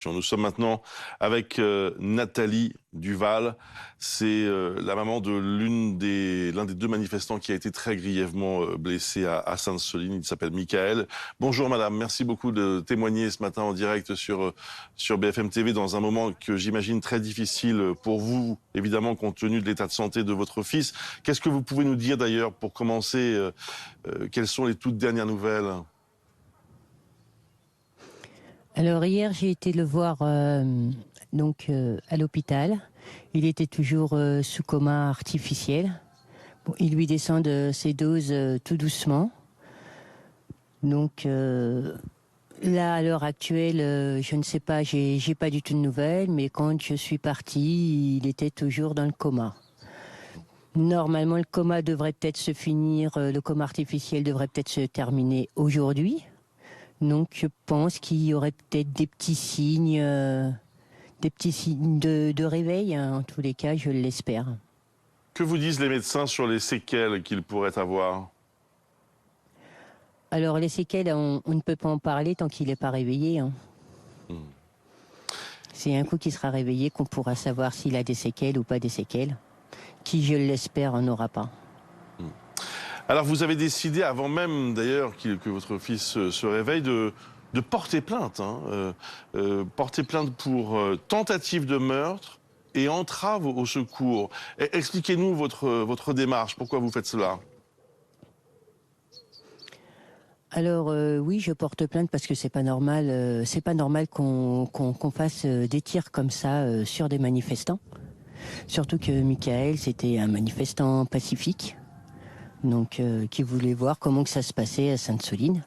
Nous sommes maintenant avec Nathalie Duval. C'est la maman de l'un des deux manifestants qui a été très grièvement blessé à Sainte-Soline. Il s'appelle Michael. Bonjour madame, merci beaucoup de témoigner ce matin en direct sur BFM TV dans un moment que j'imagine très difficile pour vous, évidemment compte tenu de l'état de santé de votre fils. Qu'est-ce que vous pouvez nous dire d'ailleurs pour commencer quelles sont les toutes dernières nouvelles ? Alors hier, j'ai été le voir à l'hôpital. Il était toujours sous coma artificiel. Bon, il lui descend de ses doses tout doucement. Donc là, à l'heure actuelle, je ne sais pas, j'ai pas du tout de nouvelles, mais quand je suis partie, il était toujours dans le coma. Normalement, le coma devrait peut-être se finir, le coma artificiel devrait peut-être se terminer aujourd'hui. Donc je pense qu'il y aurait peut-être des petits signes de réveil, hein. En tous les cas, je l'espère. Que vous disent les médecins sur les séquelles qu'il pourrait avoir ? Alors les séquelles, on ne peut pas en parler tant qu'il n'est pas réveillé, hein. C'est un coup qu'il sera réveillé qu'on pourra savoir s'il a des séquelles ou pas des séquelles, qui, je l'espère, en aura pas. Alors vous avez décidé, avant même d'ailleurs que votre fils se réveille, de porter plainte. Hein, porter plainte pour tentative de meurtre et entrave au secours. Expliquez-nous votre démarche, pourquoi vous faites cela ? Alors oui, je porte plainte parce que c'est pas normal qu'on fasse des tirs comme ça sur des manifestants. Surtout que Michael, c'était un manifestant pacifique. Donc, qui voulait voir comment que ça se passait à Sainte-Soline.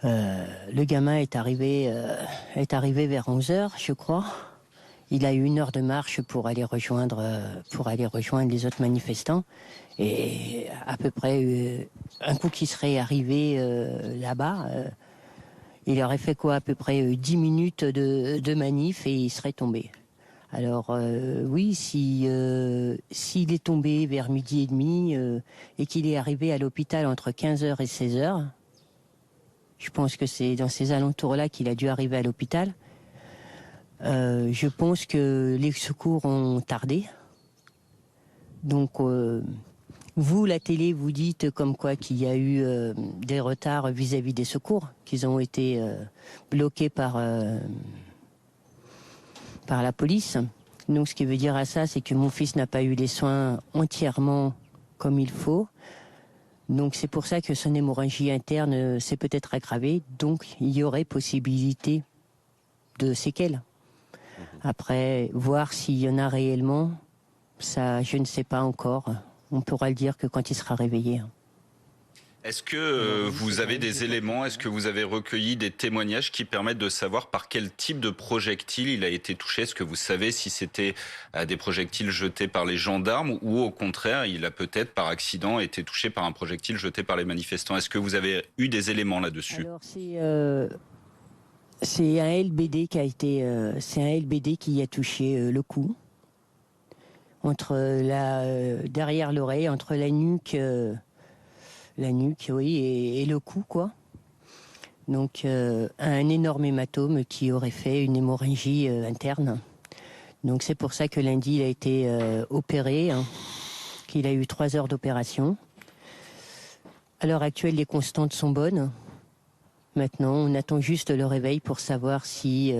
Le gamin est arrivé vers 11h, je crois. Il a eu 1 heure de marche pour aller rejoindre les autres manifestants. Et à peu près, un coup qu'il serait arrivé là-bas, il aurait fait quoi, à peu près 10 minutes de manif et il serait tombé. Alors oui, s'il est tombé vers 12h30 et qu'il est arrivé à l'hôpital entre 15h et 16h, je pense que c'est dans ces alentours-là qu'il a dû arriver à l'hôpital. Je pense que les secours ont tardé. Donc vous, la télé, vous dites comme quoi qu'il y a eu des retards vis-à-vis des secours, qu'ils ont été bloqués par la police. Donc ce qui veut dire à ça, c'est que mon fils n'a pas eu les soins entièrement comme il faut. Donc c'est pour ça que son hémorragie interne s'est peut-être aggravée. Donc il y aurait possibilité de séquelles. Après, voir s'il y en a réellement, ça je ne sais pas encore. On pourra le dire que quand il sera réveillé. Est-ce que vous avez des éléments, est-ce que vous avez recueilli des témoignages qui permettent de savoir par quel type de projectile il a été touché ? Est-ce que vous savez si c'était des projectiles jetés par les gendarmes ou au contraire, il a peut-être par accident été touché par un projectile jeté par les manifestants ? Est-ce que vous avez eu des éléments là-dessus ? Alors c'est un LBD qui a touché le cou, entre derrière l'oreille, entre la nuque, oui, et le cou, quoi. Donc, un énorme hématome qui aurait fait une hémorragie interne. Donc, c'est pour ça que lundi, il a été opéré, hein, qu'il a eu 3 heures d'opération. À l'heure actuelle, les constantes sont bonnes. Maintenant, on attend juste le réveil pour savoir s'il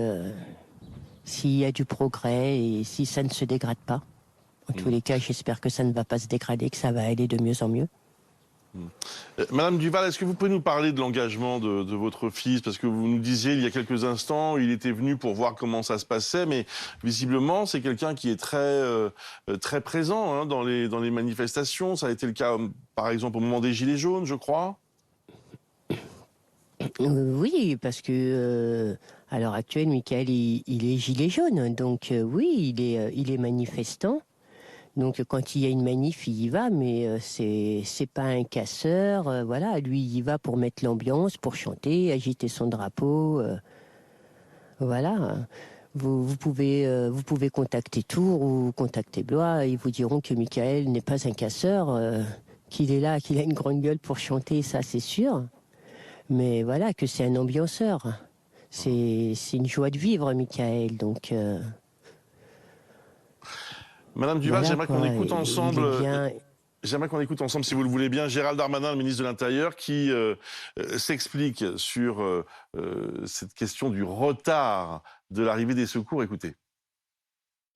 y a du progrès et si ça ne se dégrade pas. En tous les cas, j'espère que ça ne va pas se dégrader, que ça va aller de mieux en mieux. Madame Duval, est-ce que vous pouvez nous parler de l'engagement de votre fils ? Parce que vous nous disiez il y a quelques instants, il était venu pour voir comment ça se passait, mais visiblement c'est quelqu'un qui est très présent, hein, dans les manifestations. Ça a été le cas, par exemple, au moment des Gilets jaunes, je crois. Oui, parce que à l'heure actuelle, Michael, il est gilet jaune, donc oui, il est manifestant. Donc quand il y a une manif, il y va, mais c'est pas un casseur. Voilà, lui, il y va pour mettre l'ambiance, pour chanter, agiter son drapeau. Voilà. Vous pouvez contacter Tours ou contacter Blois, ils vous diront que Michael n'est pas un casseur, qu'il est là, qu'il a une grande gueule pour chanter, ça c'est sûr. Mais voilà, que c'est un ambianceur. c'est une joie de vivre, Michael. Donc, Madame Duval, voilà, j'aimerais qu'on quoi. écoute Il ensemble. est bien. J'aimerais qu'on écoute ensemble, si vous le voulez bien, Gérald Darmanin, le ministre de l'Intérieur, qui s'explique sur cette question du retard de l'arrivée des secours. Écoutez.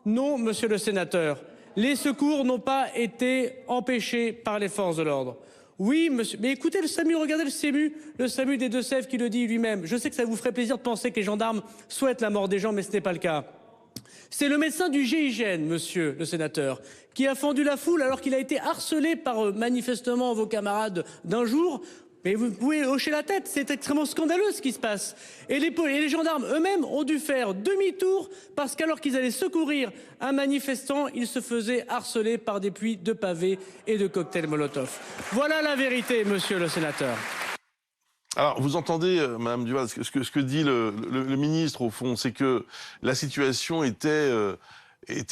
Non, monsieur le sénateur, les secours n'ont pas été empêchés par les forces de l'ordre. Oui, monsieur, mais écoutez le SAMU, regardez le SAMU des Deux-Sèvres qui le dit lui-même. Je sais que ça vous ferait plaisir de penser que les gendarmes souhaitent la mort des gens, mais ce n'est pas le cas. C'est le médecin du GIGN, monsieur le sénateur, qui a fendu la foule alors qu'il a été harcelé par manifestement vos camarades d'un jour. Mais vous pouvez hocher la tête, c'est extrêmement scandaleux ce qui se passe. Et les gendarmes eux-mêmes ont dû faire demi-tour parce qu'alors qu'ils allaient secourir un manifestant, ils se faisaient harceler par des pluies de pavés et de cocktails Molotov. Voilà la vérité, monsieur le sénateur. Alors, vous entendez, Madame Duval, ce que dit le ministre, au fond, c'est que la situation était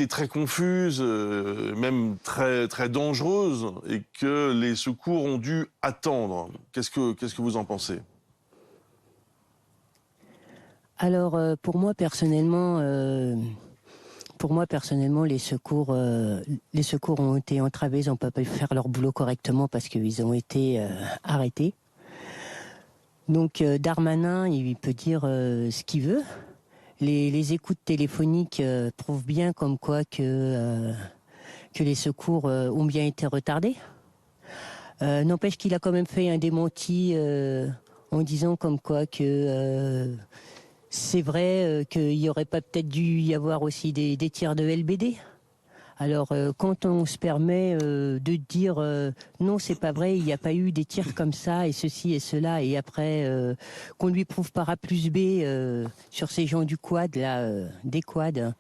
très confuse, même très, très dangereuse, et que les secours ont dû attendre. Qu'est-ce que vous en pensez? Alors, pour moi personnellement, les secours ont été entravés, ils n'ont pas pu faire leur boulot correctement parce qu'ils ont été arrêtés. Donc, Darmanin, il peut dire ce qu'il veut. Les écoutes téléphoniques prouvent bien comme quoi que les secours ont bien été retardés. N'empêche qu'il a quand même fait un démenti en disant comme quoi que c'est vrai qu'il n'y aurait pas peut-être dû y avoir aussi des tirs de LBD. Alors, quand on se permet de dire non, c'est pas vrai, il n'y a pas eu des tirs comme ça, et ceci et cela, et après qu'on lui prouve par A plus B sur ces gens du quad, là, des quads,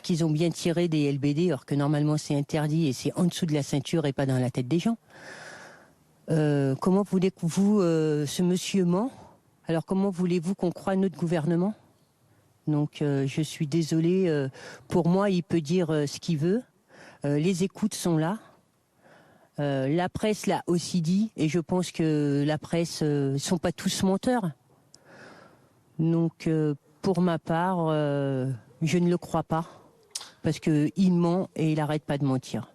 qu'ils ont bien tiré des LBD, alors que normalement c'est interdit et c'est en dessous de la ceinture et pas dans la tête des gens. Comment voulez-vous, ce monsieur ment? Alors, comment voulez-vous qu'on croie notre gouvernement? Donc je suis désolée, pour moi il peut dire ce qu'il veut, les écoutes sont là, la presse l'a aussi dit, et je pense que la presse ne sont pas tous menteurs. Donc pour ma part, je ne le crois pas, parce qu'il ment et il n'arrête pas de mentir.